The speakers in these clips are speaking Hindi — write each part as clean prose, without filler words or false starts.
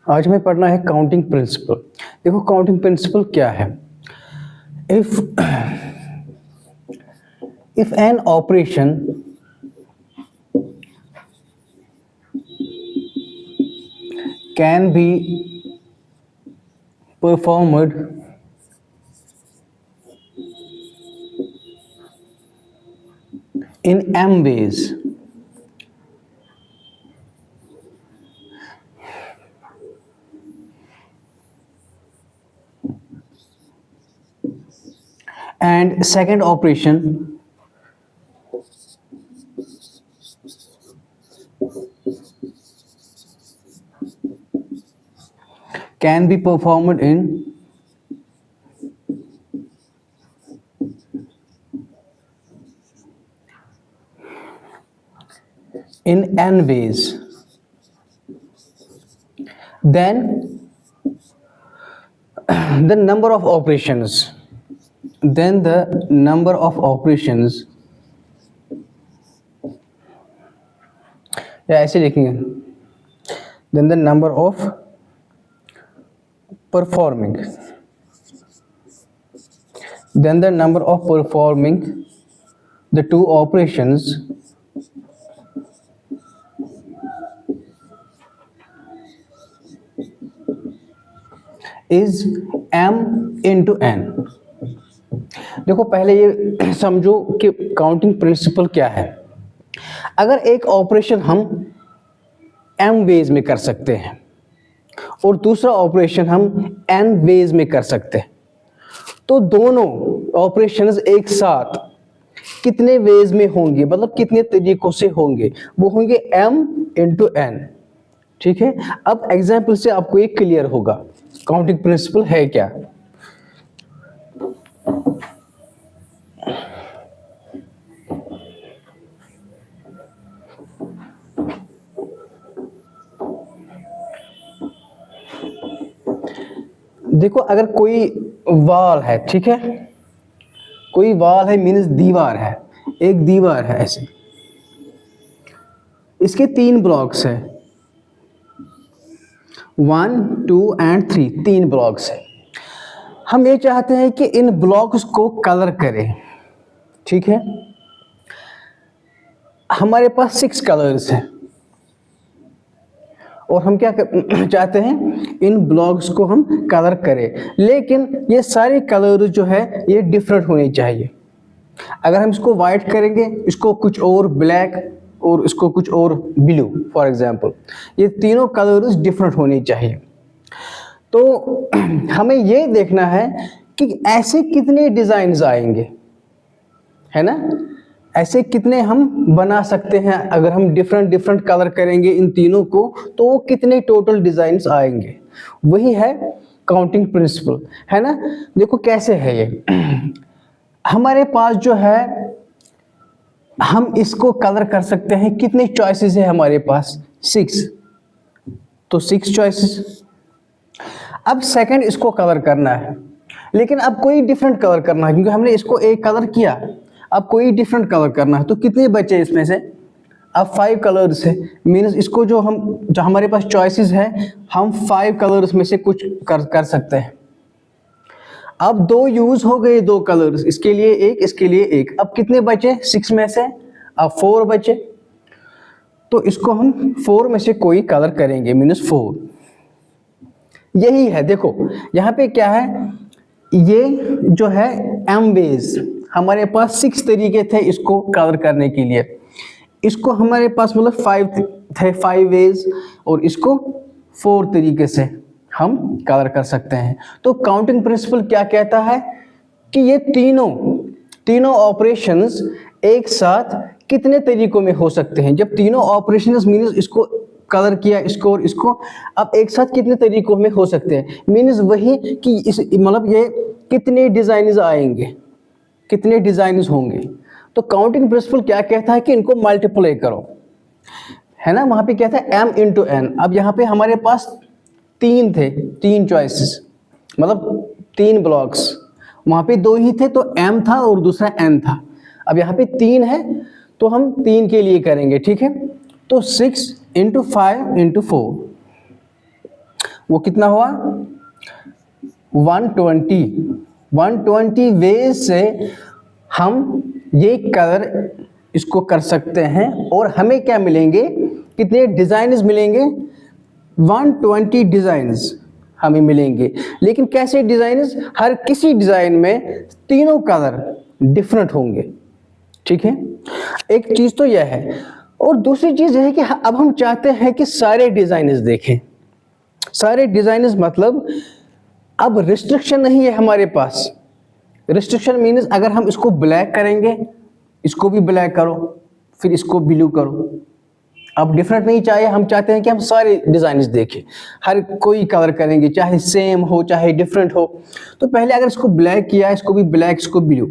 आज हमें पढ़ना है काउंटिंग प्रिंसिपल। देखो काउंटिंग प्रिंसिपल क्या है। If if an operation can be performed in m ways, and second operation can be performed in n ways, then the number of operations या ऐसे लिखेंगे, then the number of performing the two operations is m into n। देखो पहले ये समझो कि काउंटिंग प्रिंसिपल क्या है। अगर एक ऑपरेशन हम m वेज में कर सकते हैं और दूसरा ऑपरेशन हम n वेज में कर सकते हैं, तो दोनों ऑपरेशंस एक साथ कितने वेज में होंगे, मतलब कितने तरीकों से होंगे, वो होंगे m इंटू n। ठीक है, अब एग्जाम्पल से आपको ये क्लियर होगा काउंटिंग प्रिंसिपल है क्या। देखो अगर कोई वॉल है, ठीक है, कोई वॉल है मीन्स दीवार है, एक दीवार है ऐसे, इसके 3 ब्लॉक्स है, 1 2 एंड 3, 3 ब्लॉक्स है। हम ये चाहते हैं कि इन ब्लॉक्स को कलर करें। ठीक है, हमारे पास 6 कलर्स हैं और हम क्या चाहते हैं, इन ब्लॉक्स को हम कलर करें, लेकिन ये सारे कलर जो है ये डिफरेंट होने चाहिए। अगर हम इसको वाइट करेंगे, इसको कुछ और ब्लैक और इसको कुछ और ब्लू फॉर एग्जांपल, ये तीनों कलर्स डिफरेंट होने चाहिए। तो हमें ये देखना है कि ऐसे कितने डिज़ाइंस आएंगे, है ना, ऐसे कितने हम बना सकते हैं। अगर हम डिफरेंट कलर करेंगे इन तीनों को, तो वो कितने टोटल डिज़ाइंस आएंगे, वही है काउंटिंग प्रिंसिपल, है ना। देखो कैसे है ये, हमारे पास जो है हम इसको कलर कर सकते हैं, कितने चॉइसेस है हमारे पास, 6, तो 6 चॉइसेस। अब सेकंड इसको कलर करना है, लेकिन अब कोई डिफरेंट कलर करना है, क्योंकि हमने इसको एक कलर किया, अब कोई डिफरेंट कलर करना है, तो कितने बचे इसमें से, अब 5 कलर्स है, मीन्स इसको जो हमारे पास चॉइसेस है, हम 5 कलर्स में से कुछ कर सकते हैं। अब 2 यूज हो गए, 2 कलर्स, इसके लिए एक, इसके लिए एक, अब कितने बचे 6 में से, अब 4 बचे, तो इसको हम 4 में से कोई कलर करेंगे, मीन्स 4। यही है, देखो यहाँ पे क्या है, ये जो है m वेज, हमारे पास 6 तरीके थे इसको कलर करने के लिए, इसको हमारे पास मतलब 5 थे, 5 वेज, और इसको 4 तरीके से हम कलर कर सकते हैं। तो काउंटिंग प्रिंसिपल क्या कहता है कि ये तीनों ऑपरेशंस एक साथ कितने तरीकों में हो सकते हैं। जब तीनों ऑपरेशंस मीन्स इसको कलर किया, इसको और इसको, अब एक साथ कितने तरीकों में हो सकते हैं, मीन्स वही कि इस मतलब ये कितने डिज़ाइन्स आएंगे, कितने डिज़ाइन्स होंगे। तो काउंटिंग प्रिंसिपल क्या कहता है कि इनको मल्टीप्लाई करो, है ना, वहाँ पे क्या था m इंटू n। अब यहाँ पे हमारे पास 3 थे, 3 चॉइसेस, मतलब 3 ब्लॉक्स, वहाँ पे 2 ही थे, तो m था और दूसरा n था। अब यहाँ पे 3 है, तो हम 3 के लिए करेंगे, ठीक है। तो 6 इंटू 5 इंटू 4, वो कितना हुआ 120 वेज से हम ये कलर इसको कर सकते हैं और हमें क्या मिलेंगे, कितने डिज़ाइंस मिलेंगे, 120 डिज़ाइंस हमें मिलेंगे। लेकिन कैसे डिज़ाइंस, हर किसी डिज़ाइन में तीनों कलर डिफरेंट होंगे। ठीक है, एक चीज़ तो यह है। और दूसरी चीज़ यह है कि अब हम चाहते हैं कि सारे डिज़ाइंस देखें। सारे डिज़ाइंस मतलब अब रिस्ट्रिक्शन नहीं है हमारे पास। रिस्ट्रिक्शन मीन्स अगर हम इसको ब्लैक करेंगे, इसको भी ब्लैक करो, फिर इसको ब्लू करो। अब डिफरेंट नहीं चाहिए, हम चाहते हैं कि हम सारे डिज़ाइंस देखें, हर कोई कलर करेंगे, चाहे सेम हो चाहे डिफरेंट हो। तो पहले अगर इसको ब्लैक किया, इसको भी ब्लैक, इसको ब्लू,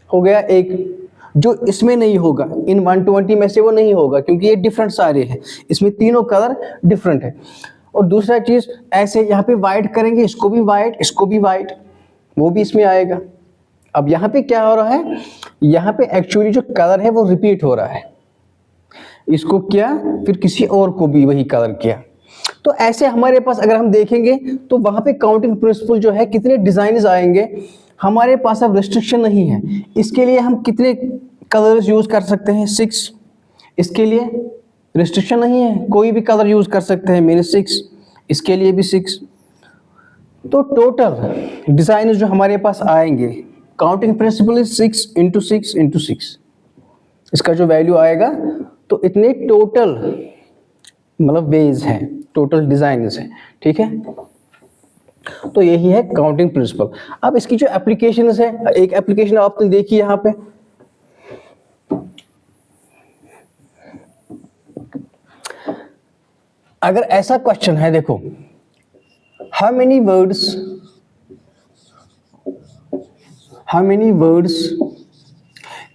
हो गया एक। जो इसमें नहीं होगा, इन 120 में से वो नहीं होगा, क्योंकि ये डिफरेंट सारे हैं, इसमें तीनों कलर डिफरेंट है। और दूसरा चीज़, ऐसे यहाँ पे वाइट करेंगे, इसको भी वाइट, इसको भी वाइट, वो भी इसमें आएगा। अब यहाँ पे क्या हो रहा है, यहाँ पे एक्चुअली जो कलर है वो रिपीट हो रहा है। इसको किया, फिर किसी और को भी वही कलर किया। तो ऐसे हमारे पास अगर हम देखेंगे तो वहाँ पे काउंटिंग प्रिंसिपल जो है, कितने डिज़ाइंस आएंगे हमारे पास। अब रिस्ट्रिक्शन नहीं है, इसके लिए हम कितने कलर्स यूज़ कर सकते हैं, 6। इसके लिए रिस्ट्रिक्शन नहीं है, कोई भी कलर यूज़ कर सकते हैं, मेरे 6, इसके लिए भी 6। तो टोटल डिज़ाइन जो हमारे पास आएंगे, काउंटिंग प्रिंसिपल इज 6 × 6 × 6, इसका जो वैल्यू आएगा, तो इतने टोटल मतलब वेज हैं, टोटल डिज़ाइंस हैं। ठीक है, तो यही है काउंटिंग प्रिंसिपल। अब इसकी जो एप्लीकेशंस है, एक एप्लीकेशन आपने देखी यहाँ पे, अगर ऐसा क्वेश्चन है, देखो, how many words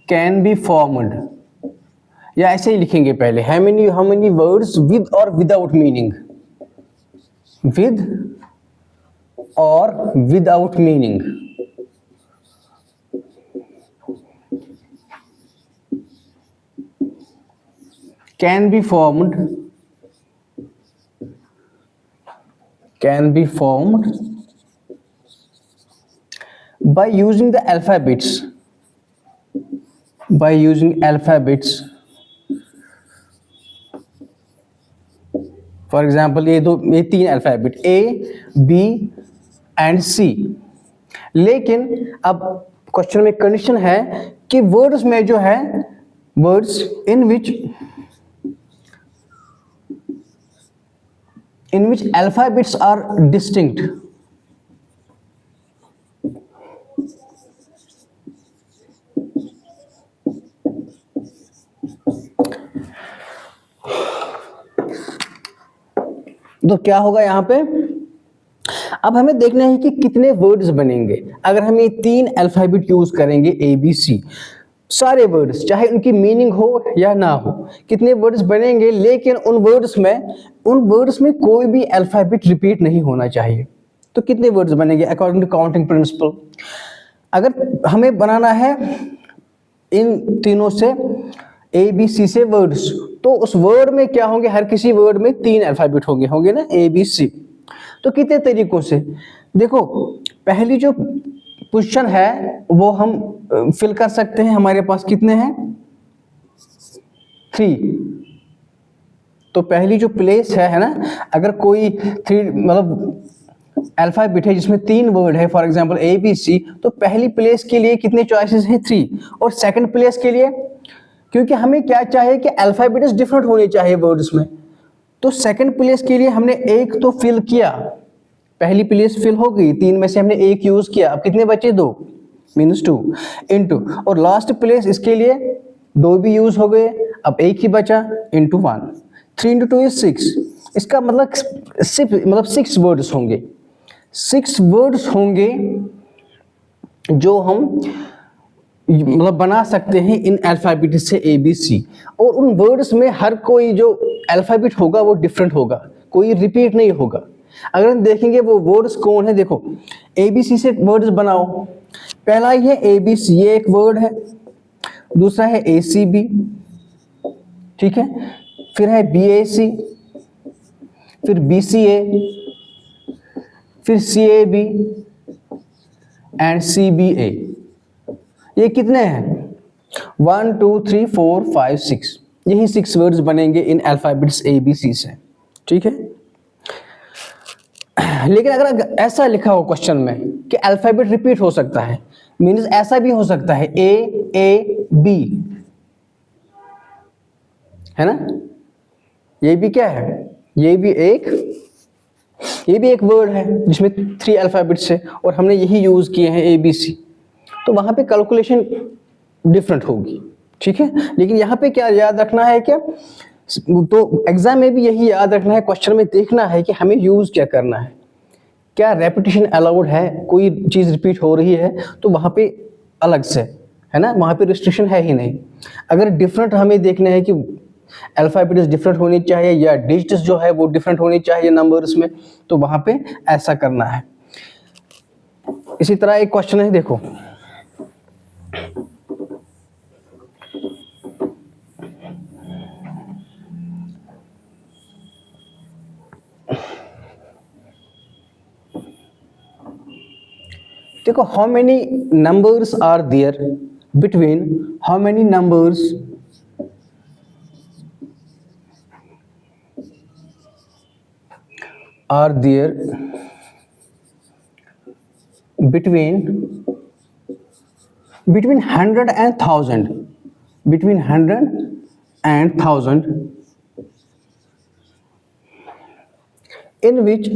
can be formed, या ऐसे ही लिखेंगे पहले, हाउ मेनी वर्ड्स विद और विदाउट मीनिंग, विद और without meaning can be formed by using the alphabets, for example ये 3 alphabet A, B and C। लेकिन अब क्वेश्चन में कंडीशन है कि वर्ड्स में जो है, words in which alphabets are distinct, तो क्या होगा यहाँ पे। अब हमें देखना है कि कितने वर्ड्स बनेंगे अगर हम ये 3 अल्फाबेट यूज करेंगे, ABC। सारे वर्ड्स, चाहे उनकी मीनिंग हो या ना हो, कितने वर्ड्स बनेंगे, लेकिन उन वर्ड्स में कोई भी अल्फाबेट रिपीट नहीं होना चाहिए। तो कितने वर्ड्स बनेंगे अकॉर्डिंग टू काउंटिंग प्रिंसिपल। अगर हमें बनाना है इन तीनों से, ABC से वर्ड्स, तो उस वर्ड में क्या होंगे, हर किसी वर्ड में 3 अल्फाबेट होंगे ना, ABC। तो कितने तरीकों से, देखो, पहली जो पोजीशन है वो हम फिल कर सकते हैं। हमारे पास कितने हैं, 3। तो पहली जो प्लेस है ना, अगर कोई 3 मतलब अल्फाबेट है जिसमें 3 वर्ड है, फॉर एग्जांपल ABC, तो पहली प्लेस के लिए कितने चॉइसेस हैं, 3। और सेकंड प्लेस के लिए, क्योंकि हमें क्या चाहिए कि अल्फाबेट्स डिफरेंट होने चाहिए वर्ड्स में, तो सेकंड प्लेस के लिए हमने 1 तो फिल किया, पहली प्लेस फिल हो गई, 3 में से हमने 1 यूज किया, अब कितने बचे, 2 मीन्स 2 इनटू, और लास्ट प्लेस इसके लिए 2 भी यूज हो गए, अब 1 ही बचा, इनटू 1। 3 × 2 = 6। इसका मतलब 6 वर्ड्स होंगे, 6 वर्ड्स होंगे जो हम मतलब बना सकते हैं इन अल्फाबेट से ABC। और उन वर्ड्स में हर कोई जो अल्फाबेट होगा वो डिफरेंट होगा, कोई रिपीट नहीं होगा। अगर हम देखेंगे वो वर्ड्स कौन है, देखो, ABC से वर्ड्स बनाओ। पहला ही है ABC, ये एक वर्ड है। दूसरा है ACB, ठीक है, फिर है BAC, फिर BCA, फिर CAB एंड CBA, ये कितने हैं? 1 2 3 4 5 6, यही 6 वर्ड्स बनेंगे इन अल्फाबेट्स ABC से, ठीक है। लेकिन अगर ऐसा लिखा हो क्वेश्चन में कि अल्फाबेट रिपीट हो सकता है, मीन्स ऐसा भी हो सकता है A B, है ना, ये भी क्या है, ये भी एक वर्ड है जिसमें 3 अल्फाबेट्स है और हमने यही यूज किए हैं ABC, तो वहां पे कैलकुलेशन डिफरेंट होगी, ठीक है। लेकिन यहाँ पे क्या याद रखना है, क्या तो एग्जाम में भी यही याद रखना है, क्वेश्चन में देखना है कि हमें यूज क्या करना है, क्या रेपिटेशन अलाउड है, कोई चीज रिपीट हो रही है तो वहां पे अलग से, है ना, वहां पे रिस्ट्रिक्शन है ही नहीं। अगर डिफरेंट हमें देखना है कि अल्फाबेट्स डिफरेंट होनी चाहिए या डिजिट्स जो है वो डिफरेंट होनी चाहिए नंबर्स में, तो वहां पे ऐसा करना है। इसी तरह एक क्वेश्चन है, देखो देखो, how many numbers are there between, how many numbers are there between 100 and 1000, between 100 and 1000, in which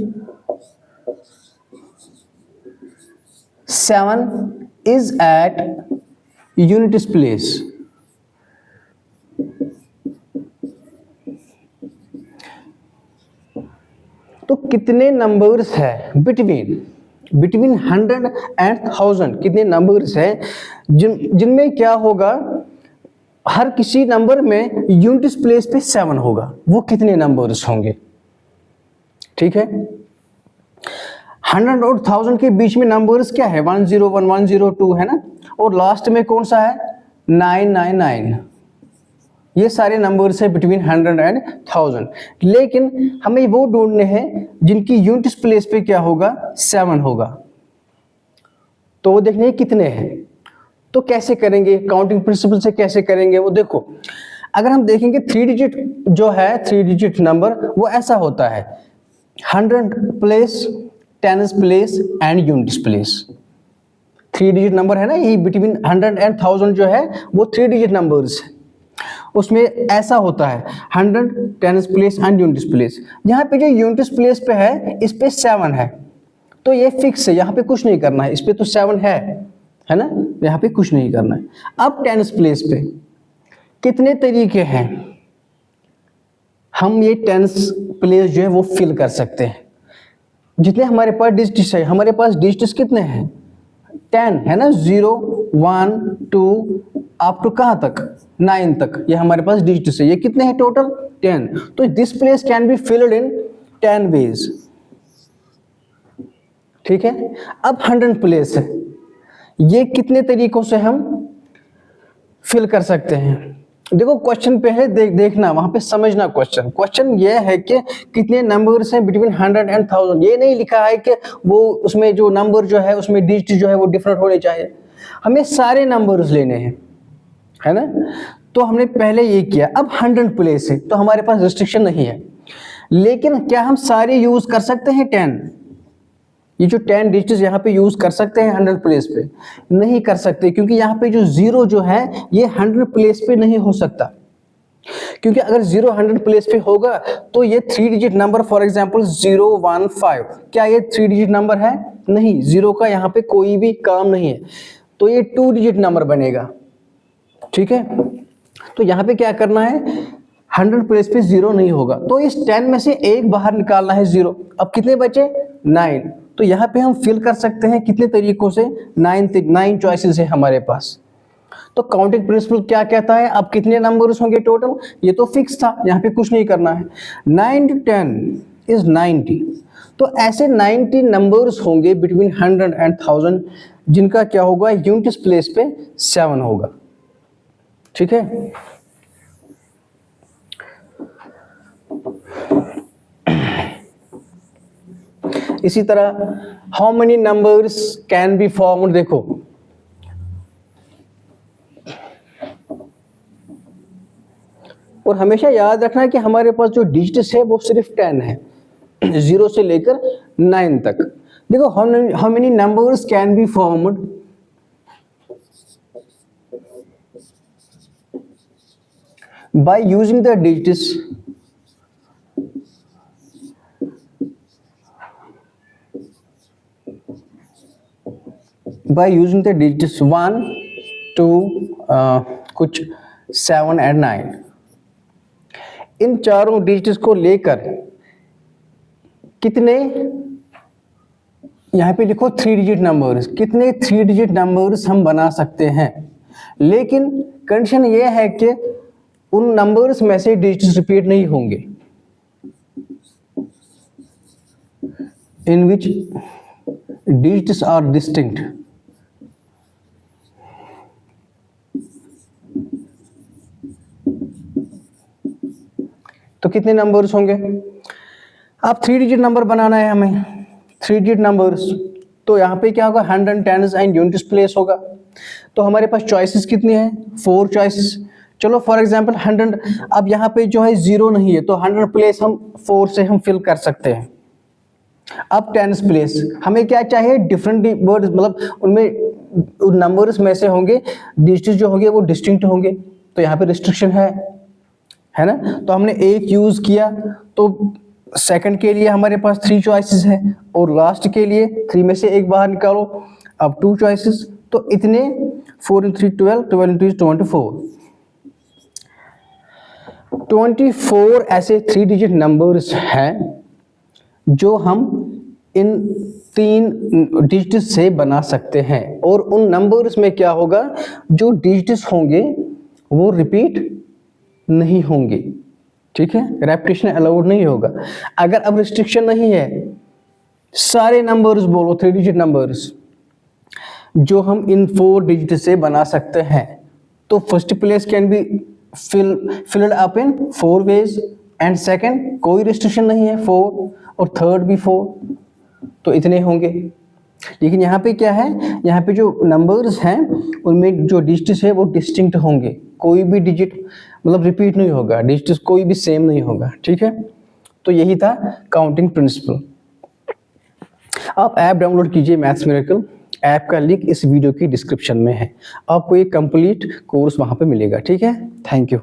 7 is at units place. तो कितने नंबर्स है बिटवीन 100 एंड 1000, कितने नंबर्स है जिनमें क्या होगा, हर किसी नंबर में यूनिट्स प्लेस पे 7 होगा, वो कितने नंबर्स होंगे, ठीक है। 100 और 1000 के बीच में नंबर्स क्या है, 101 102, है ना, और लास्ट में कौन सा है, 999, ये सारे नंबर्स है बिटवीन 100 एंड 1000। लेकिन हमें वो ढूंढने हैं जिनकी यूनिट्स प्लेस पे क्या होगा, 7 होगा, तो वो देखने कितने हैं। तो कैसे करेंगे, काउंटिंग प्रिंसिपल से कैसे करेंगे, वो देखो, अगर हम देखेंगे 3 डिजिट जो है, 3 डिजिट नंबर वो ऐसा होता है 100 place, 10 place and units place. 3 digit number है ना, यही बिटवीन 100 एंड 1000 जो है वो 3 डिजिट नंबर्स है, उसमें ऐसा होता है 100 10 प्लेस एंड यूनिट्स प्लेस। यहाँ पे जो यूनिट्स प्लेस पे है इस पे 7 है, तो ये फिक्स है, यहाँ पे कुछ नहीं करना है, इस पे तो 7 है ना, यहाँ पे कुछ नहीं करना है। अब 10 प्लेस पे कितने तरीके हैं, हम ये 10 प्लेस जो है वो फिल कर सकते हैं। जितने हमारे पास डिजिट्स है, हमारे पास डिजिट्स कितने हैं, 10 है ना, 0 1 2 अप टू कहाँ तक, 9 तक, ये हमारे पास डिजिट्स है। ये कितने हैं टोटल, 10। तो this place can be filled in 10 ways, ठीक है। अब 100 प्लेस है, ये कितने तरीकों से हम फिल कर सकते हैं। देखो क्वेश्चन पहले देखना, वहां पे समझना क्वेश्चन ये है कि कितने नंबर्स हैं बिटवीन 100 एंड 1000। ये नहीं लिखा है कि वो उसमें जो नंबर जो है उसमें डिजिट जो है वो डिफरेंट होने चाहिए, हमें सारे नंबर्स लेने हैं, है ना। तो हमने पहले ये किया। अब 100 प्लेस है तो हमारे पास रिस्ट्रिक्शन नहीं है, लेकिन क्या हम सारे यूज कर सकते हैं 10, ये जो 10 डिजिट्स यहाँ पे यूज कर सकते हैं 100 प्लेस पे, नहीं कर सकते, क्योंकि यहाँ पे जो 0 जो है ये 100 प्लेस पे नहीं हो सकता, क्योंकि अगर 0 100 प्लेस पे होगा तो ये 3 डिजिट नंबर, फॉर एग्जांपल 015, क्या ये 3 डिजिट नंबर है, नहीं, 0 का यहाँ पे कोई भी काम नहीं है, तो ये 2 डिजिट नंबर बनेगा, ठीक है। तो यहाँ पे क्या करना है, 100 प्लेस पे 0 नहीं होगा, तो इस 10 में से एक बाहर निकालना है 0। अब कितने बचे, 9। तो यहाँ पे हम फिल कर सकते हैं कितने तरीकों से, 9 चॉइसेस है हमारे पास। तो काउंटिंग प्रिंसिपल क्या कहता है, अब कितने नंबर्स होंगे टोटल, ये तो फिक्स था, यहाँ पे कुछ नहीं करना है। 9 × 10 इज 90, तो ऐसे 90 नंबर्स होंगे बिटवीन 100 एंड 1000 जिनका क्या होगा, यूनिट्स प्लेस पे 7 होगा, ठीक है। इसी तरह how many numbers can be formed, देखो और हमेशा याद रखना कि हमारे पास जो डिजिट्स है वो सिर्फ 10 है, 0 से लेकर 9 तक। देखो how many numbers can be formed by using the digits by using the digits 1 2 कुछ 7 एंड 9। इन चारों डिजिट्स को लेकर कितने, यहां पे लिखो 3 डिजिट नंबर्स, कितने 3 डिजिट नंबर्स हम बना सकते हैं। लेकिन कंडीशन ये है कि उन नंबर्स में से डिजिट्स रिपीट नहीं होंगे, इन विच डिजिट्स आर डिस्टिंक्ट। तो कितने नंबर्स होंगे, अब 3 डिजिट नंबर बनाना है हमें, 3 डिजिट नंबर्स, तो यहाँ पे क्या होगा 100 टेंस एंड यूनिट्स प्लेस होगा। तो हमारे पास चॉइसेस कितनी है, 4 चॉइसेस। चलो फॉर एग्जांपल 100, अब यहाँ पे जो है 0 नहीं है तो 100 प्लेस हम 4 से हम फिल कर सकते हैं। अब टेंस प्लेस हमें क्या चाहिए, डिफरेंट वर्ड, मतलब उनमें नंबर्स में से होंगे डिजिट्स जो होंगे वो डिस्टिंक्ट होंगे, तो यहाँ पे रिस्ट्रिक्शन है ना। तो हमने एक यूज किया, तो सेकंड के लिए हमारे पास 3 चॉइसेस है और लास्ट के लिए 3 में से एक बाहर निकालो, अब 2 चॉइसेस। तो इतने 4 × 3 12, 12 × 3 24 ऐसे 3 डिजिट नंबर्स हैं जो हम इन 3 डिजिट्स से बना सकते हैं। और उन नंबर्स में क्या होगा, जो डिजिट्स होंगे वो रिपीट नहीं होंगे, ठीक है, रेपिटेशन अलाउड नहीं होगा। अगर अब रिस्ट्रिक्शन नहीं है, सारे नंबर्स बोलो 3 डिजिट नंबर्स जो हम इन 4 डिजिट से बना सकते हैं, तो first place can be filled up in 4 ways, and second कोई रिस्ट्रिक्शन नहीं है 4, और थर्ड भी 4, तो इतने होंगे। लेकिन यहाँ पे क्या है, यहाँ पे जो नंबर्स हैं उनमें जो डिजिट्स है वो डिस्टिंक्ट होंगे, कोई भी डिजिट मतलब रिपीट नहीं होगा, डिजिट्स कोई भी सेम नहीं होगा, ठीक है। तो यही था काउंटिंग प्रिंसिपल। आप ऐप डाउनलोड कीजिए मैथ्स मिरेकल, ऐप का लिंक इस वीडियो की डिस्क्रिप्शन में है, आपको एक कंप्लीट कोर्स वहाँ पे मिलेगा, ठीक है। Thank you.